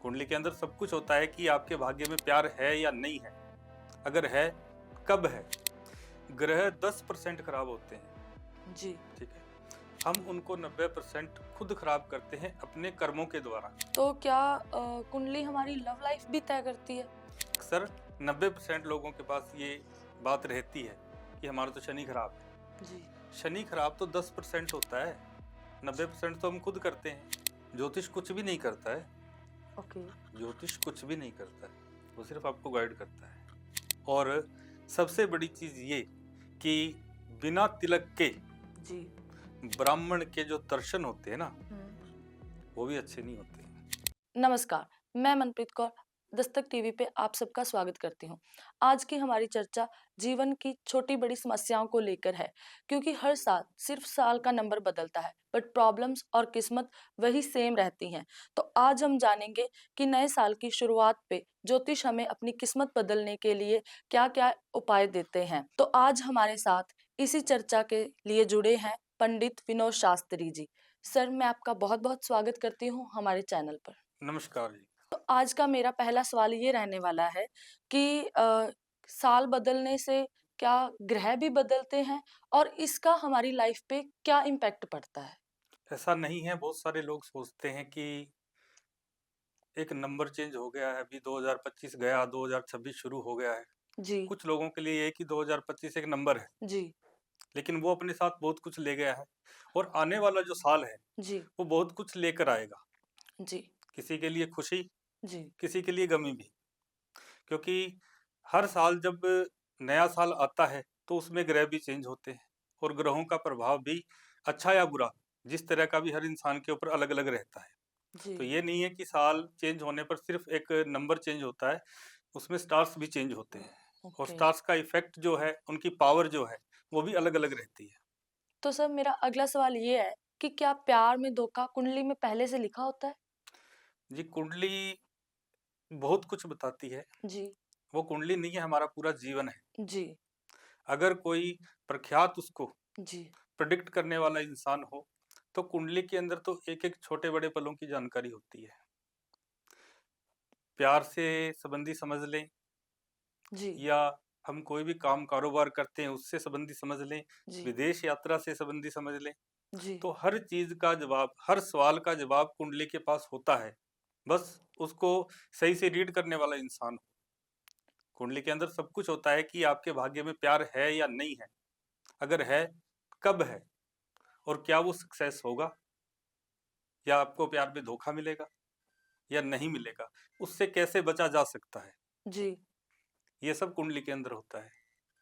कुंडली के अंदर सब कुछ होता है कि आपके भाग्य में प्यार है या नहीं है, अगर है कब है। ग्रह 10% खराब होते हैं, जी। ठीक है, हम उनको 90% खुद खराब करते हैं अपने कर्मों के द्वारा। तो क्या कुंडली हमारी लव लाइफ भी तय करती है? अक्सर 90% लोगों के पास ये बात रहती है कि हमारा तो शनि खराब है। जी। शनि खराब तो 10% होता है, 90% तो हम खुद करते हैं। ज्योतिष कुछ भी नहीं करता है, ओके। ज्योतिष कुछ भी नहीं करता है, वो सिर्फ आपको गाइड करता है। और सबसे बड़ी चीज ये कि बिना तिलक के जी। ब्राह्मण के जो दर्शन होते हैं ना, वो भी अच्छे नहीं होते। नमस्कार, मैं मनप्रीत कौर दस्तक टीवी पे आप सबका स्वागत करती हूँ। आज की हमारी चर्चा जीवन की छोटी बड़ी समस्याओं को लेकर है, क्योंकि हर साल सिर्फ साल का नंबर बदलता है, बट प्रॉब्लम्स और किस्मत वही सेम रहती हैं। तो आज हम जानेंगे कि नए साल की शुरुआत पे ज्योतिष हमें अपनी किस्मत बदलने के लिए क्या क्या उपाय देते हैं। तो आज हमारे साथ इसी चर्चा के लिए जुड़े हैं पंडित विनोद शास्त्री जी। सर, मैं आपका बहुत बहुत स्वागत करती हूँ हमारे चैनल पर। नमस्कार जी। तो आज का मेरा पहला सवाल ये रहने वाला है कि साल बदलने से क्या ग्रह भी बदलते हैं और इसका हमारी लाइफ पे क्या इम्पैक्ट पड़ता है? ऐसा नहीं है, बहुत सारे लोग सोचते हैं कि एक नंबर चेंज हो गया है, अभी 2025 गया, 2026 शुरू हो गया है। जी। कुछ लोगों के लिए ये कि 2025 एक नंबर है, जी। लेकिन वो अपने साथ बहुत कुछ ले गया है। और आने वाला जो साल है जी। वो बहुत कुछ लेकर आएगा, जी। किसी के लिए खुशी, जी। किसी के लिए गमी भी। क्योंकि हर साल जब नया साल आता है तो उसमें ग्रह भी चेंज होते हैं, और ग्रहों का प्रभाव भी अच्छा या बुरा जिस तरह का भी हर इंसान के ऊपर अलग अलग रहता है। जी। तो ये नहीं है कि साल चेंज होने पर सिर्फ एक नंबर चेंज होता है, उसमें स्टार्स भी चेंज होते हैं। और ओके। स्टार्स का इफेक्ट जो है, उनकी पावर जो है, वो भी अलग अलग रहती है। तो सर, मेरा अगला सवाल ये है कि क्या प्यार में धोखा कुंडली में पहले से लिखा होता है? जी, कुंडली बहुत कुछ बताती है। जी। वो कुंडली नहीं है, हमारा पूरा जीवन है। जी। अगर कोई प्रख्यात उसको जी। प्रेडिक्ट करने वाला इंसान हो, तो कुंडली के अंदर तो एक एक छोटे बड़े पलों की जानकारी होती है। प्यार से संबंधी समझ लें, जी। या हम कोई भी काम कारोबार करते हैं उससे संबंधी समझ लें, जी। विदेश यात्रा से संबंधी समझ लें, जी। तो हर चीज का जवाब, हर सवाल का जवाब कुंडली के पास होता है। बस उसको सही से रीड करने वाला इंसान हो। कुंडली के अंदर सब कुछ होता है कि आपके भाग्य में प्यार है या नहीं है, अगर है कब है, और क्या वो सक्सेस होगा, या आपको प्यार में धोखा मिलेगा या नहीं मिलेगा, उससे कैसे बचा जा सकता है, जी। ये सब कुंडली के अंदर होता है।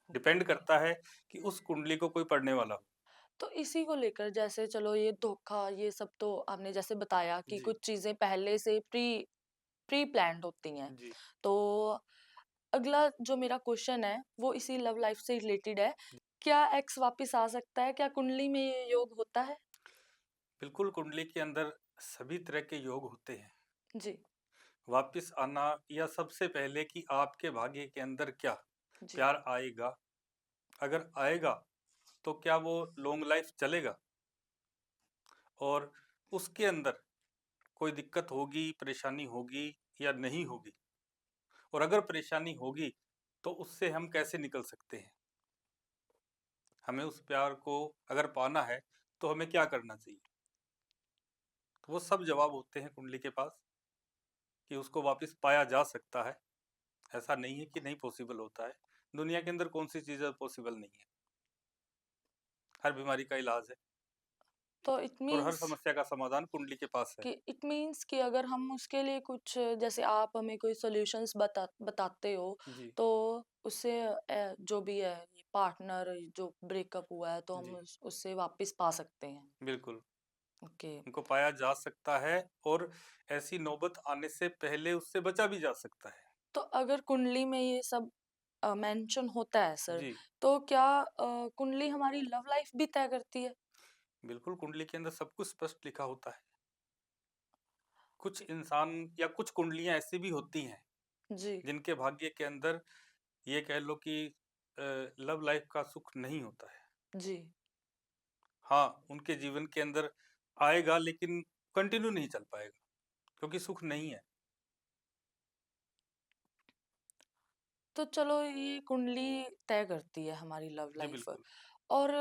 डिपेंड करता है कि उस कुंडली को कोई पढ़ने वाला हो। तो इसी को लेकर, जैसे चलो ये धोखा ये सब तो आपने जैसे बताया कि जी। कुछ चीजें पहले से प्री प्री प्लान्ड होती हैं। जी। तो अगला जो मेरा क्वेश्चन है वो इसी लव लाइफ से रिलेटेड है। क्या एक्स वापस आ सकता है? क्या कुंडली में ये योग होता है? बिल्कुल, कुंडली के अंदर सभी तरह के योग होते हैं। जी। वापस आना, या सबसे पहले कि आपके भाग्य के अंदर क्या जी। प्यार आएगा, अगर आएगा तो क्या वो लॉन्ग लाइफ चलेगा, और उसके अंदर कोई दिक्कत होगी, परेशानी होगी या नहीं होगी, और अगर परेशानी होगी तो उससे हम कैसे निकल सकते हैं। हमें उस प्यार को अगर पाना है तो हमें क्या करना चाहिए, तो वो सब जवाब होते हैं कुंडली के पास, कि उसको वापस पाया जा सकता है। ऐसा नहीं है कि नहीं पॉसिबल होता है। दुनिया के अंदर कौन सी चीज़ पॉसिबल नहीं है, हर बीमारी का इलाज है, तो ठीक है, इट और हर मीन्स समस्या का समाधान कुंडली के पास है। कि अगर हम उसके लिए कुछ, जैसे आप हमें कोई सॉल्यूशंस बताते हो, जी। तो उससे जो भी है पार्टनर जो ब्रेकअप हुआ है तो हम जी। उससे वापस पा सकते हैं। बिल्कुल, ओके। उनको पाया जा सकता है, और ऐसी नौबत आने से पहले उससे बचा भी जा सकता है। तो अगर कुंडली में ये सब मेंशन होता है सर, जी। तो क्या कुंडली हमारी लव लाइफ भी तय करती है? बिल्कुल, कुंडली के अंदर सब कुछ स्पष्ट लिखा होता है। कुछ इंसान या कुछ कुंडलियां ऐसी भी होती हैं जी। जिनके भाग्य के अंदर ये कह लो कि लव लाइफ का सुख नहीं होता है। जी। हाँ, उनके जीवन के अंदर आएगा, लेकिन कंटिन्यू नहीं चल पाएगा, क्योंकि सुख नहीं है। तो चलो ये कुंडली तय करती है हमारी लव जी लाइफ। बिल्कुल। और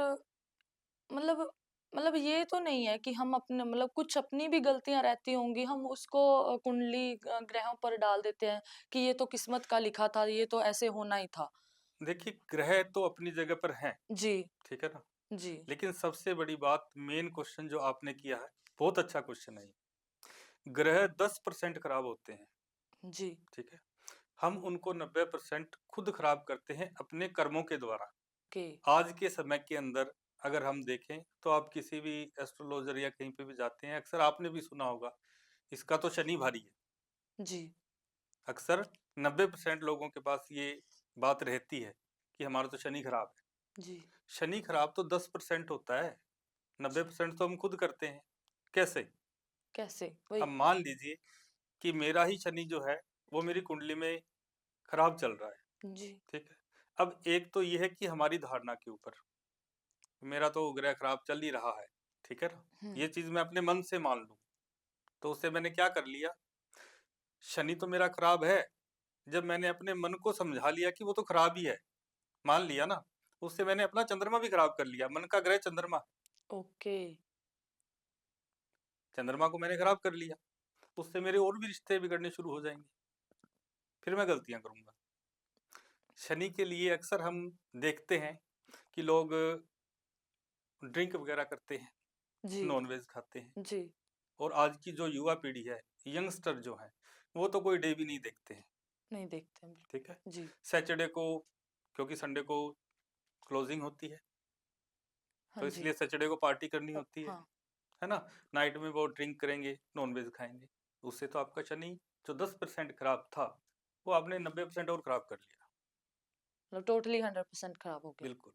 मतलब मतलब ये तो नहीं है कि हम अपने मतलब कुछ अपनी भी गलतियां रहती होंगी, हम उसको कुंडली ग्रहों पर डाल देते हैं कि ये तो किस्मत का लिखा था, ये तो ऐसे होना ही था। देखिए, ग्रह तो अपनी जगह पर हैं, जी। ठीक है ना? जी। लेकिन सबसे बड़ी बात, मेन क्वेश्चन जो आपने किया है, बहुत अच्छा क्वेश्चन है ये। ग्रह 10% खराब होते हैं, जी। ठीक है? हम उनको 90% खुद खराब करते हैं अपने कर्मों के द्वारा। के। आज के समय के अंदर अगर हम देखें तो आप किसी भी एस्ट्रोलॉजर या कहीं पे भी जाते हैं, अक्सर आपने भी सुना होगा, इसका तो शनि भारी है। जी। अक्सर 90% लोगों के पास ये बात रहती है कि हमारा तो शनि खराब है। जी। शनि खराब तो 10% होता है, 90% तो हम खुद करते हैं। कैसे? कैसे? अब वही। मान लीजिए कि मेरा ही शनि जो है वो मेरी कुंडली में खराब चल रहा है, जी। ठीक है? अब एक तो ये है कि हमारी धारणा के ऊपर, मेरा तो ग्रह खराब चल ही रहा है, ठीक है ना? हम्म। ये चीज मैं अपने मन से मान लूं, तो उससे मैंने क्या कर लिया, शनि तो मेरा खराब है। जब मैंने अपने मन को समझा लिया कि वो तो खराब ही है, मान लिया ना, उससे मैंने अपना चंद्रमा भी खराब कर लिया। मन का ग्रह चंद्रमा, ओके। चंद्रमा को मैंने खराब कर लिया, उससे मेरे और भी रिश्ते बिगड़ने शुरू हो जाएंगे, फिर मैं गलतियां करूंगा। शनि के लिए अक्सर हम देखते हैं कि लोग ड्रिंक वगैरह करते हैं, जी। नॉनवेज खाते हैं। जी। और आज की जो युवा पीढ़ी है, यंगस्टर जो है, वो तो कोई डे भी नहीं देखते हैं, नहीं देखते हैं ठीक है? बिल्कुल। जी। सैटरडे को, क्योंकि संडे को क्लोजिंग होती है, हाँ तो जी। इसलिए सैटरडे को पार्टी करनी होती हाँ। है ना? नाइट में वो ड्रिंक करेंगे, नॉनवेज खाएंगे। उससे तो आपका शनि जो 10% खराब था, वो आपने 90% और खराब कर लिया। मतलब टोटली 100% खराब हो गया। बिल्कुल।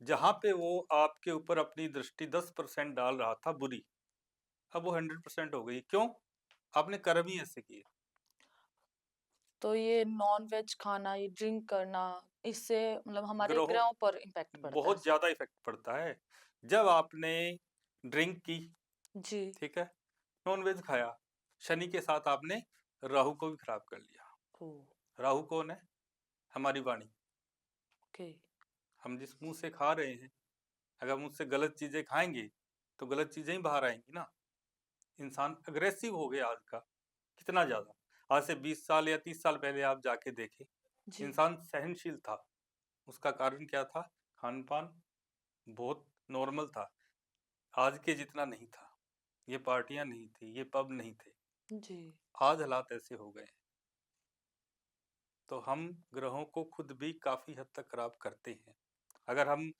जहां पे वो आपके ऊपर अपनी दृष्टि 10% डाल रहा था बुरी, अब वो 100% हो गई। क्यों? आपने कर्म ही ऐसे किए। तो ये नॉन वेज खाना, ये ड्रिंक करना, इससे मतलब हमारे ग्रहों ग्रहों पर इम्पैक्ट पड़ता है बहुत सर। ज्यादा इफेक्ट पड़ता है। जब आपने ड्रिंक की, जी। ठीक है, नॉनवेज खाया, शनि के साथ आपने राहु को भी खराब कर लिया। ओ। राहु कौन है? हमारी वाणी। ओके। हम जिस मुंह से खा रहे हैं, अगर मुझसे गलत चीजें खाएंगे तो गलत चीजें ही बाहर आएंगी ना। इंसान अग्रेसिव हो गया आज का, कितना ज्यादा। आज से 20 साल या 30 साल पहले आप जाके देखें, जी। इंसान सहनशील था। उसका कारण क्या था? खान पान बहुत नॉर्मल था, आज के जितना नहीं था। ये पार्टियां नहीं थी, ये पब नहीं थे। जी। आज हालात ऐसे हो गए हैं। तो हम ग्रहों को खुद भी काफी हद तक खराब करते हैं। अगर हम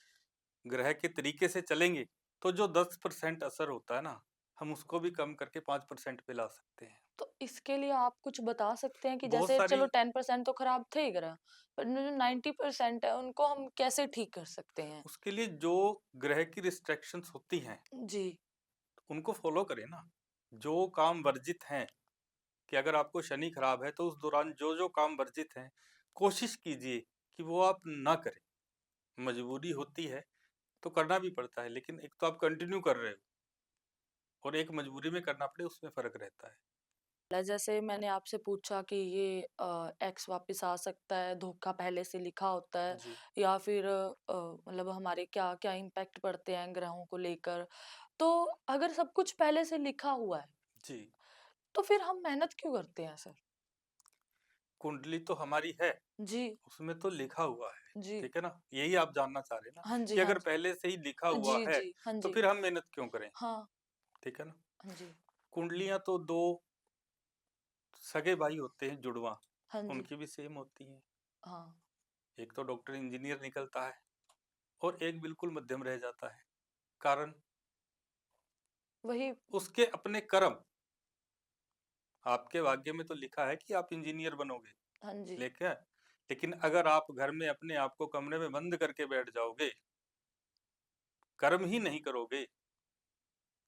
ग्रह के तरीके से चलेंगे तो जो 10% असर होता है ना, हम उसको भी कम करके 5% पे ला सकते हैं। तो इसके लिए आप कुछ बता सकते हैं कि बहुत जैसे सारी, चलो 10% तो खराब थे ही ग्रह, पर जो 90% है उनको हम कैसे ठीक कर सकते हैं? उसके लिए जो ग्रह की रिस्ट्रिक्शंस होती हैं, जी। उनको फॉलो करें ना। जो काम वर्जित हैं, कि अगर आपको शनि खराब है तो उस दौरान जो जो काम वर्जित हैं, कोशिश कीजिए कि वो आप ना करें। मजबूरी होती है तो करना भी पड़ता है, लेकिन एक तो आप कंटिन्यू कर रहे हो और एक मजबूरी में करना पड़े, उसमें फर्क रहता है। जैसे मैंने आपसे पूछा कि ये एक्स वापस आ सकता है, धोखा पहले से लिखा होता है, जी। या फिर मतलब हमारे क्या क्या इम्पैक्ट पड़ते हैं ग्रहों को लेकर। तो अगर सब कुछ पहले से लिखा हुआ है, जी। तो फिर हम मेहनत क्यों करते हैं सर? कुंडली तो हमारी है, जी। उसमें तो लिखा हुआ है, जी। ठीक है ना? यही आप जानना चाह रहे हैं ना, हाँ जी। कि हाँ अगर जी। पहले से ही लिखा हुआ जी। है जी। हाँ तो जी। फिर हम मेहनत क्यों करें? हाँ। ठीक है ना? हाँ जी। कुंडलियां तो दो सगे भाई होते हैं, जुड़वा, हाँ जी। उनकी भी सेम होती हैं। हाँ। एक तो डॉक्टर इंजीनियर निकलता है और एक बिल्कुल मध्यम रह जाता है। कारण वही। उसके अपने कर्म। आपके भाग्य में तो लिखा है कि आप इंजीनियर बनोगे, हाँ जी। लेकिन लेकिन अगर आप घर में अपने आप को कमरे में बंद करके बैठ जाओगे, कर्म ही नहीं करोगे,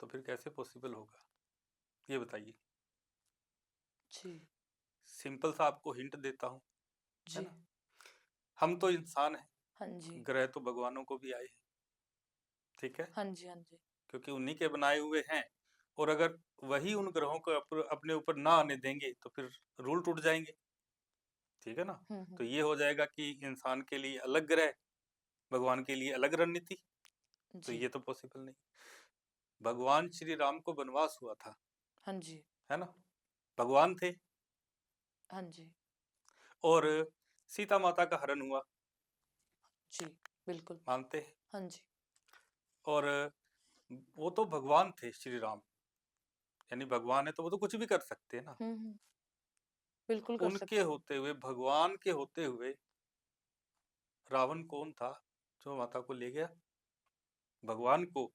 तो फिर कैसे पॉसिबल होगा? ये बताइए। जी। सिंपल सा आपको हिंट देता हूँ, है जी। ना? हम तो इंसान हैं, हाँ जी। ग्रह तो भगवानों को भी आए हैं, ठीक है? हाँ जी। हाँ जी। क्योंकि उन्हीं के बनाए हुए हैं। और अगर वही उन ग्रहों को अपने ऊपर ना आने देंगे तो फिर रूल टूट जाएंगे। ठीक है ना। हम्म। तो ये हो जाएगा कि इंसान के लिए अलग ग्रह, भगवान के लिए अलग रणनीति। तो जी। ये तो पॉसिबल नहीं। भगवान श्री राम को वनवास हुआ था, हाँ जी। है ना, भगवान थे। हाँ जी। और सीता माता का हरण हुआ, जी बिल्कुल। मानते हैं। हाँ जी। और वो तो भगवान थे श्री राम, यानी भगवान है तो वो तो कुछ भी कर सकते हैं ना। हम्म। बिल्कुल कर उनके सकते हैं। होते हुए, भगवान के होते हुए, रावण कौन था जो माता को ले गया? भगवान को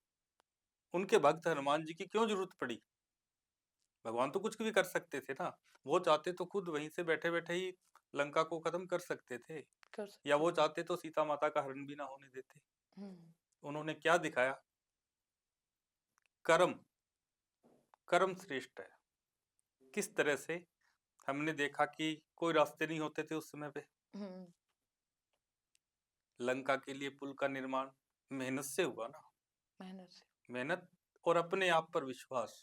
उनके भक्त हनुमान जी की क्यों जरूरत पड़ी? भगवान तो कुछ भी कर सकते थे ना। वो चाहते तो खुद वहीं से बैठे बैठे ही लंका को खत्म कर सकते थे, कर या सकते वो थे। चाहते तो सीता माता का हरण भी ना होने देते। हम्म। उन्होंने क्या दिखाया? कर्म, कर्म श्रेष्ठ है। किस तरह से? हमने देखा कि कोई रास्ते नहीं होते थे उस समय पे, हम्म। लंका के लिए पुल का निर्माण मेहनत से हुआ ना। मेहनत से। मेहनत और अपने आप पर विश्वास,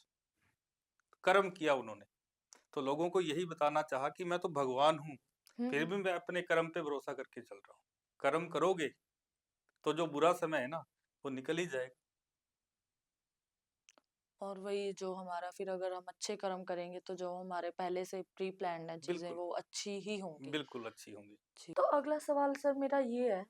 कर्म किया उन्होंने। तो लोगों को यही बताना चाहा कि मैं तो भगवान हूँ, फिर हम्म। भी मैं अपने कर्म पे भरोसा करके चल रहा हूँ। कर्म करोगे तो जो बुरा समय है ना वो निकल ही जाएगा। और वही जो हमारा, फिर अगर हम अच्छे कर्म करेंगे तो जो हमारे पहले से प्री प्लान्ड है चीजें, बिल्कुल, वो अच्छी ही होंगी। बिल्कुल अच्छी होंगी। जी। तो अगला सवाल सर मेरा ये है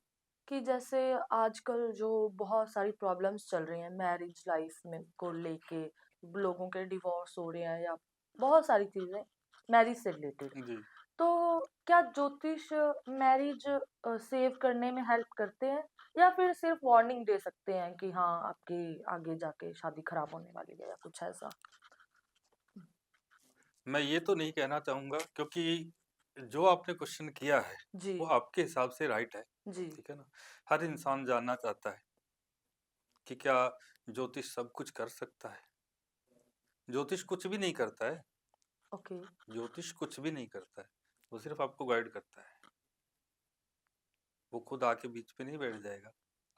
कि जैसे आजकल जो बहुत सारी प्रॉब्लम्स चल रही हैं मैरिज लाइफ में को लेके, लोगों के डिवोर्स हो रहे हैं या बहुत सारी चीजें मैरिज से रिलेटेड, जी। तो क्या ज्योतिष मैरिज सेव करने में हेल्प करते हैं, या फिर सिर्फ वार्निंग दे सकते हैं कि हाँ आपकी आगे जाके शादी खराब होने वाली है या कुछ ऐसा? मैं ये तो नहीं कहना चाहूंगा, क्योंकि जो आपने क्वेश्चन किया है जी। वो आपके हिसाब से राइट है। जी। ठीक है ना। हर इंसान जानना चाहता है कि क्या ज्योतिष सब कुछ कर सकता है? ज्योतिष कुछ भी नहीं करता है। ओके। ज्योतिष कुछ भी नहीं करता है, वो सिर्फ आपको गाइड करता है। वो खुद आके बीच में नहीं बैठ जाएगा।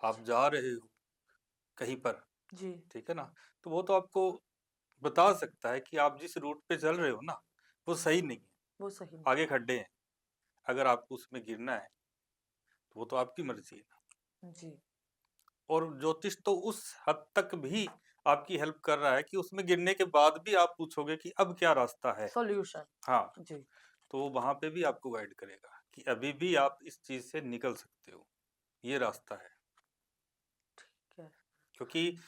आप जा रहे हो कहीं पर, जी। ठीक है ना, तो वो तो आपको बता सकता है कि आप जिस रूट पे चल रहे हो ना वो सही नहीं है, वो सही नहीं। आगे खड्डे हैं, अगर आपको उसमें गिरना है तो वो तो आपकी मर्जी है ना। जी। और ज्योतिष तो उस हद तक भी आपकी हेल्प कर रहा है कि उसमें गिरने के बाद भी आप पूछोगे कि अब क्या रास्ता है। सॉल्यूशन। हाँ, जी। तो वो वहां पे भी आपको गाइड करेगा कि अभी भी आप इस चीज से निकल सकते हो, ये रास्ता है। क्या? क्योंकि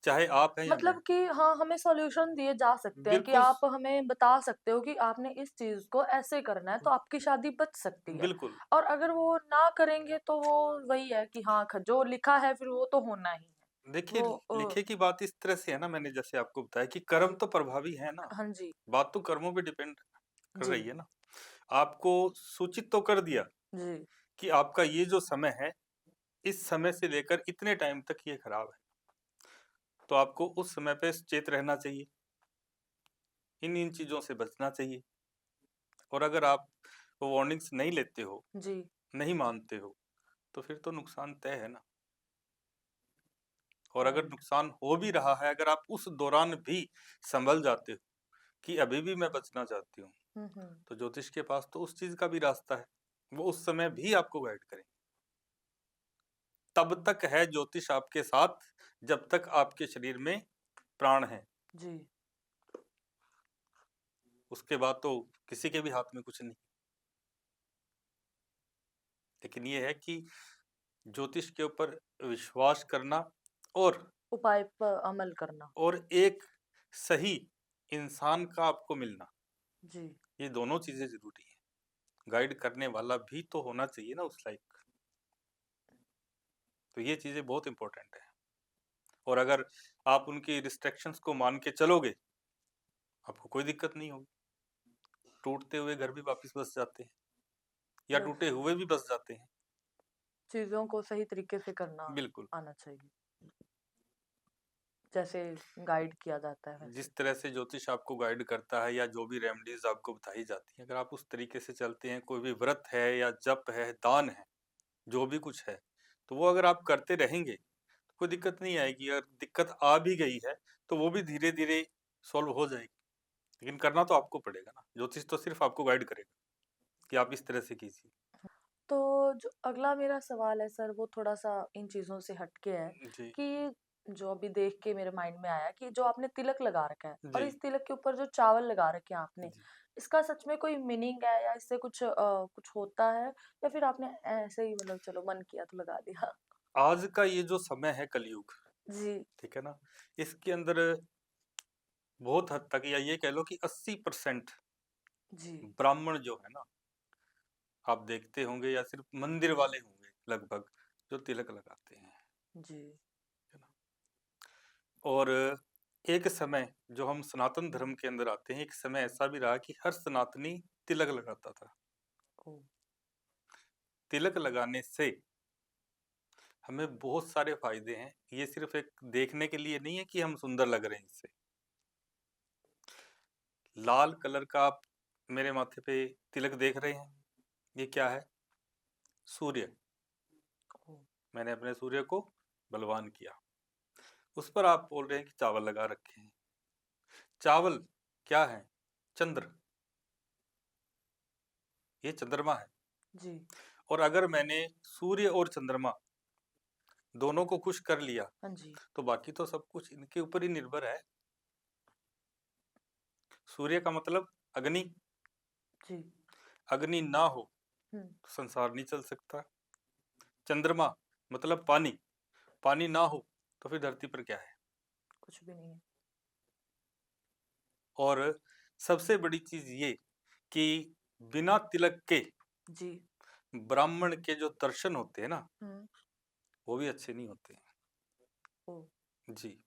चाहे आप हैं या मैं, मतलब कि हाँ, हमें सॉल्यूशन दिए जा सकते हैं कि बिल्कुल, आप हमें बता सकते हो कि आपने इस चीज को ऐसे करना है तो आपकी शादी बच सकती है। बिल्कुल। और अगर वो ना करेंगे तो वो वही है कि हाँ, जो लिखा है फिर वो तो होना ही है। देखिए, वो लिखे की बात इस तरह से है ना, मैंने जैसे आपको बताया कि कर्म जी। तो प्रभावी है ना। हाँ जी। बात तो कर्मों पे डिपेंड कर जी। रही है ना। आपको सूचित तो कर दिया जी। कि आपका ये जो समय है, इस समय से लेकर इतने टाइम तक ये खराब है, तो आपको उस समय पे सचेत रहना चाहिए, इन इन चीजों से बचना चाहिए। और अगर आप वो वार्निंग्स नहीं लेते हो, जी। नहीं मानते हो, तो फिर तो नुकसान तय है ना। और अगर पॉइंट। नुकसान हो भी रहा है, अगर आप उस दौरान भी संभल जाते हो कि अभी भी मैं बचना चाहती हूँ, हम्म। तो ज्योतिष के पास तो उस चीज का भी रास्ता है, वो उस समय भी आपको गाइड करें। तब तक है ज्योतिष आपके साथ जब तक आपके शरीर में प्राण है। जी। उसके बाद तो किसी के भी हाथ में कुछ नहीं। लेकिन ये है कि ज्योतिष के ऊपर विश्वास करना, और उपाय पर अमल करना। एक सही इंसान का आपको मिलना, जी। ये दोनों चीजें जरूरी है। गाइड करने वाला भी तो होना चाहिए ना उस लायक। तो ये चीजें बहुत इंपॉर्टेंट है। और अगर आप उनकी रिस्ट्रिक्शंस को मान के चलोगे, आपको कोई दिक्कत नहीं होगी। टूटते हुए घर भी वापस बस जाते हैं, या बस टूटे हुए भी बस जाते हैं। चीजों को सही तरीके से करना बिल्कुल। आना चाहिए, जैसे गाइड किया जाता है वैसे। जिस तरह से ज्योतिष आपको गाइड करता है, या जो भी रेमेडीज आपको बताई जाती हैं, अगर आप उस तरीके से चलते हैं, कोई भी व्रत है या जप है, दान है, जो भी कुछ है, तो वो अगर आप करते रहेंगे तो कोई दिक्कत नहीं आएगी। अगर दिक्कत आ भी गई है तो वो भी धीरे धीरे सॉल्व हो जाएगी। लेकिन करना तो आपको पड़ेगा ना, ज्योतिष तो सिर्फ आपको गाइड करेगा कि आप इस तरह से कीजिए। तो जो अगला मेरा सवाल है सर, वो थोड़ा-सा इन चीज़ों से हट के है जी, कि जो अभी देख के मेरे माइंड में आया कि जो आपने तिलक लगा रखा है और जी, इस तिलक के ऊपर जो चावल लगा रखे हैं आपने, जी। इसका सच में कोई मीनिंग है या इससे कुछ होता है या फिर आपने ऐसे ही मतलब चलो मन किया तो लगा दिया? आज का ये जो समय है कलयुग, जी, ठीक है ना? इसके अंदर बहुत हद तक या ये कह लो कि 80% जी, ब्राह्मण जो है ना, आप देखते होंगे या सिर्फ मंदिर वाले होंगे लगभग जो तिलक लगाते हैं, जी। है ना? और एक समय जो हम सनातन धर्म के अंदर आते हैं, एक समय ऐसा भी रहा कि हर सनातनी तिलक लगाता था। ओह! तिलक लगाने से हमें बहुत सारे फायदे हैं। ये सिर्फ एक देखने के लिए नहीं है कि हम सुंदर लग रहे हैं इससे। लाल कलर का आप मेरे माथे पे तिलक देख रहे हैं, ये क्या है? सूर्य। ओह! मैंने अपने सूर्य को बलवान किया। उस पर आप बोल रहे हैं कि चावल लगा रखे हैं। चावल क्या है? चंद्र। ये चंद्रमा है। जी, और अगर मैंने सूर्य और चंद्रमा दोनों को खुश कर लिया, हाँ जी, तो बाकी तो सब कुछ इनके ऊपर ही निर्भर है। सूर्य का मतलब अग्नि। जी। अग्नि ना हो हुँ, तो संसार नहीं चल सकता। चंद्रमा मतलब पानी। पानी ना हो तो फिर धरती पर क्या है? कुछ भी नहीं है। और सबसे बड़ी चीज ये कि बिना तिलक के जी, ब्राह्मण के जो दर्शन होते हैं ना, हुँ, वो भी अच्छे नहीं होते हैं। ओह! जी।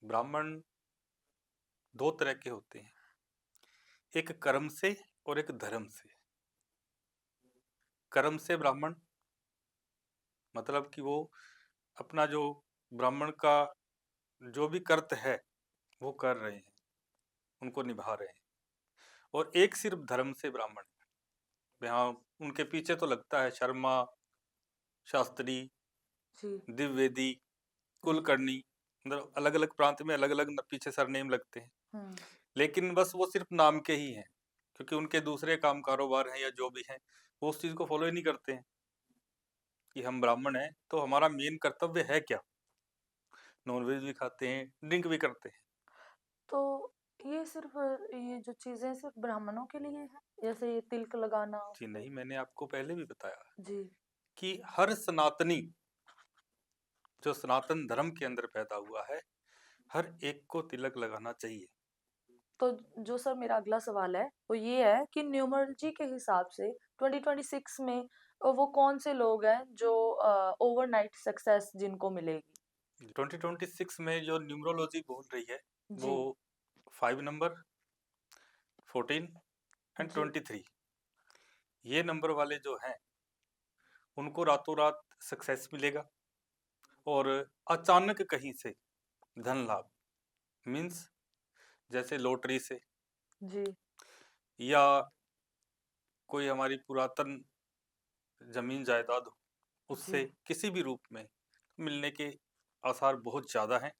ब्राह्मण दो तरह के होते हैं, एक कर्म से और एक धर्म से। कर्म से ब्राह्मण मतलब कि वो अपना जो ब्राह्मण का जो भी कर्त है वो कर रहे हैं, उनको निभा रहे हैं। और एक सिर्फ धर्म से ब्राह्मण, यहाँ उनके पीछे तो लगता है शर्मा, शास्त्री, जी, द्विवेदी, जी, कुलकर्णी, मतलब अलग अलग प्रांत में अलग अलग पीछे सरनेम लगते हैं। हुँ, लेकिन बस वो सिर्फ नाम के ही हैं, क्योंकि उनके दूसरे काम कारोबार हैं या जो भी हैं, वो उस चीज को फॉलो ही नहीं करते हैं कि हम ब्राह्मण हैं तो हमारा मेन कर्तव्य है क्या। नॉनवेज भी खाते हैं, ड्रिंक भी करते हैं। तो ये सिर्फ़ ये जो चीज़ें सिर्फ़ ब्राह्मणों के लिए हैं? जैसे ये तिलक लगाना जी नहीं, मैंने आपको पहले भी बताया जी, कि हर सनातनी जो सनातन धर्म के अंदर पैदा हुआ है, हर एक को तिलक लगाना चाहिए। तो जो सर मेरा अगला सवाल है, वो ये है कि न्यूमरोलॉजी के हिसाब से 2026 में वो कौन-से लोग हैं जो ओवरनाइट सक्सेस जिनको मिलेगी? 2026 में जो न्यूमरोलॉजी बोल रही है वो जी, 5 नंबर, 14 एंड जी, 23, ये नंबर वाले जो हैं उनको रातों रात सक्सेस मिलेगा। और अचानक कहीं से धन लाभ, मीन्स जैसे लॉटरी से जी, या कोई हमारी पुरातन जमीन जायदाद हो, जी, उससे किसी भी रूप में मिलने के आसार बहुत ज़्यादा हैं।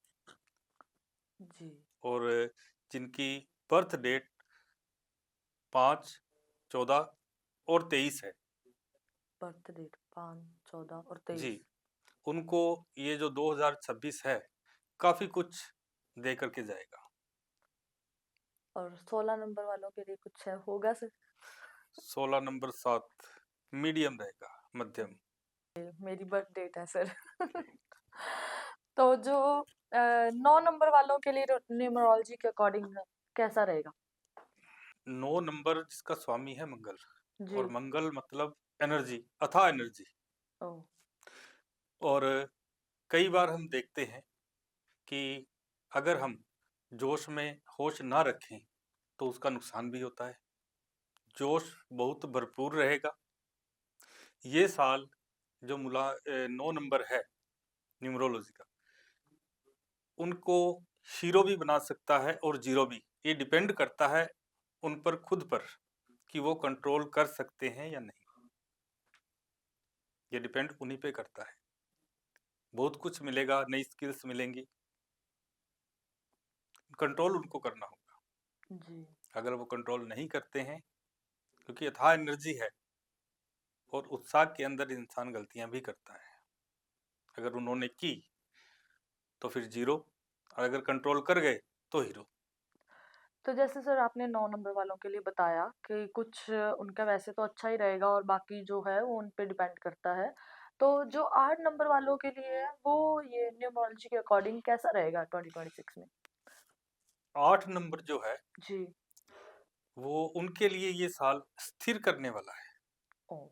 जी। और जिनकी बर्थ डेट 5, 14 और 23 है, बर्थ डेट 5, 14 और जी, 23 उनको ये जो 2026 है काफ़ी कुछ दे करके जाएगा। और 16 नंबर वालों के लिए कुछ है होगा सर? 16 नंबर 7 मीडियम रहेगा, मध्यम। मेरी बर्थ डेट है सर। तो जो 9 नंबर वालों के लिए न्यूमरोलॉजी के अकॉर्डिंग कैसा रहेगा? 9 नंबर जिसका स्वामी है मंगल, और जी, मंगल मतलब एनर्जी, अथाह एनर्जी। ओह! और कई बार हम देखते हैं कि अगर हम जोश में होश ना रखें तो उसका नुकसान भी होता है। जोश बहुत भरपूर रहेगा। ये साल जो 9 नंबर है न्यूमरोलॉजी का, उनको हीरो भी बना सकता है और जीरो भी। ये डिपेंड करता है उन पर खुद पर कि वो कंट्रोल कर सकते हैं या नहीं। ये डिपेंड उन्हीं पे करता है। बहुत कुछ मिलेगा, नई स्किल्स मिलेंगी, कंट्रोल उनको करना होगा। जी। अगर वो कंट्रोल नहीं करते हैं, क्योंकि अथाह एनर्जी है और उत्साह के अंदर इंसान गलतियां भी करता है, अगर उन्होंने की तो फिर जीरो, और अगर कंट्रोल कर गए तो हीरो। तो जैसे सर आपने 9 नंबर वालों के लिए बताया कि कुछ उनका वैसे तो अच्छा ही रहेगा और बाकी जो है वो उन पे डिपेंड करता है। तो जो 8 नंबर वालों के लिए है वो ये न्यूमरोलॉजी के अकॉर्डिंग कैसा रहेगा 2026 में? 8 नंबर जो है जी। वो उनके लिए ये साल स्थिर करने वाला है। ओह!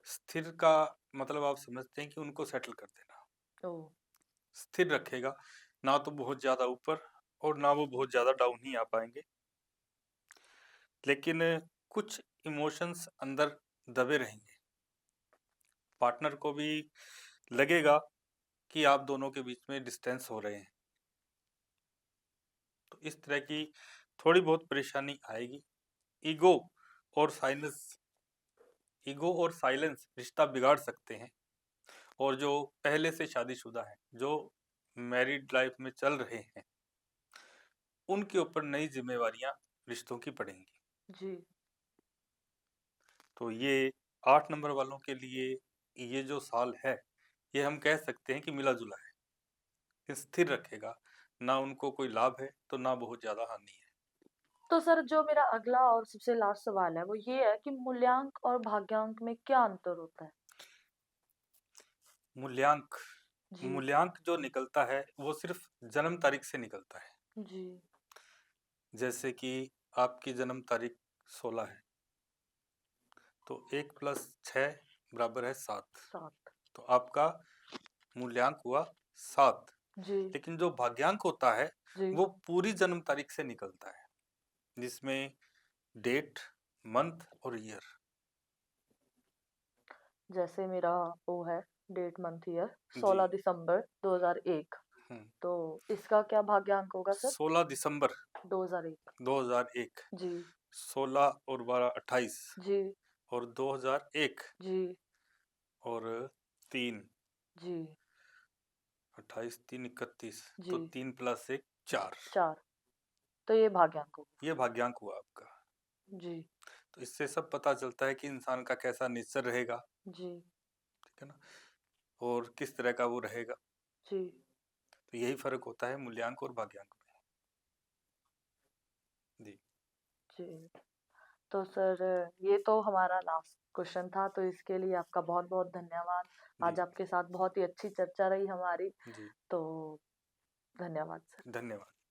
स्थिर का मतलब आप समझते हैं कि उनको सेटल कर देना, ओह! स्थिर रखेगा, ना तो बहुत ज्यादा ऊपर और ना वो बहुत ज्यादा डाउन ही आ पाएंगे। लेकिन कुछ इमोशंस अंदर दबे रहेंगे, पार्टनर को भी लगेगा कि आप दोनों के बीच में डिस्टेंस हो रहे हैं, तो इस तरह की थोड़ी बहुत परेशानी आएगी। ईगो और साइलेंस ईगो और साइलेंस रिश्ता बिगाड़ सकते हैं, और जो पहले से शादीशुदा हैं, जो मैरिड लाइफ में चल रहे हैं, उनके ऊपर नई जिम्मेवारियां रिश्तों की पड़ेंगी। जी। तो ये 8 नंबर वालों के लिए ये जो साल है, ये हम कह सकते हैं कि मिला जुला है, स्थिर रखेगा, ना उनको कोई लाभ है तो ना बहुत ज्यादा हानि है। तो सर जो मेरा अगला और सबसे लास्ट सवाल है वो ये है कि मूल्यांक और भाग्यांक में क्या अंतर होता है? मूल्यांक जी। मूल्यांक जो निकलता है वो सिर्फ जन्म तारीख से निकलता है। जी। जैसे कि आपकी जन्म तारीख 16 है, तो 1+6 बराबर है 7, 7। तो आपका मूल्यांक हुआ 7। जी। लेकिन जो भाग्यांक होता है जी। वो पूरी जन्म तारीख से निकलता है, जिसमें डेट, मंथ और ईयर। जैसे मेरा वो है डेट मंथ ईयर जी। 16 दिसंबर 2001। हम्म, तो इसका क्या भाग्यांक होगा सर? 16 दिसंबर 2001। 2001, जी। 16 और 12 28, जी। और 2001 जी। और 3, जी। 28 3 31, जी। तो 3+1 4, 4। तो ये भाग्यांक होगा। ये भाग्यांक हुआ आपका। जी। तो इससे सब पता चलता है कि इंसान का कैसा नेचर रहेगा, जी। ठीक है ना, और किस तरह का वो रहेगा। जी। तो यही फर्क होता है मूल्यांक और भाग्यांक में। जी। जी। तो सर ये तो हमारा लास्ट क्वेश्चन था तो इसके लिए आपका बहुत-बहुत धन्यवाद। जी। आज आपके साथ बहुत ही अच्छी चर्चा रही हमारी। जी। तो धन्यवाद सर। धन्यवाद।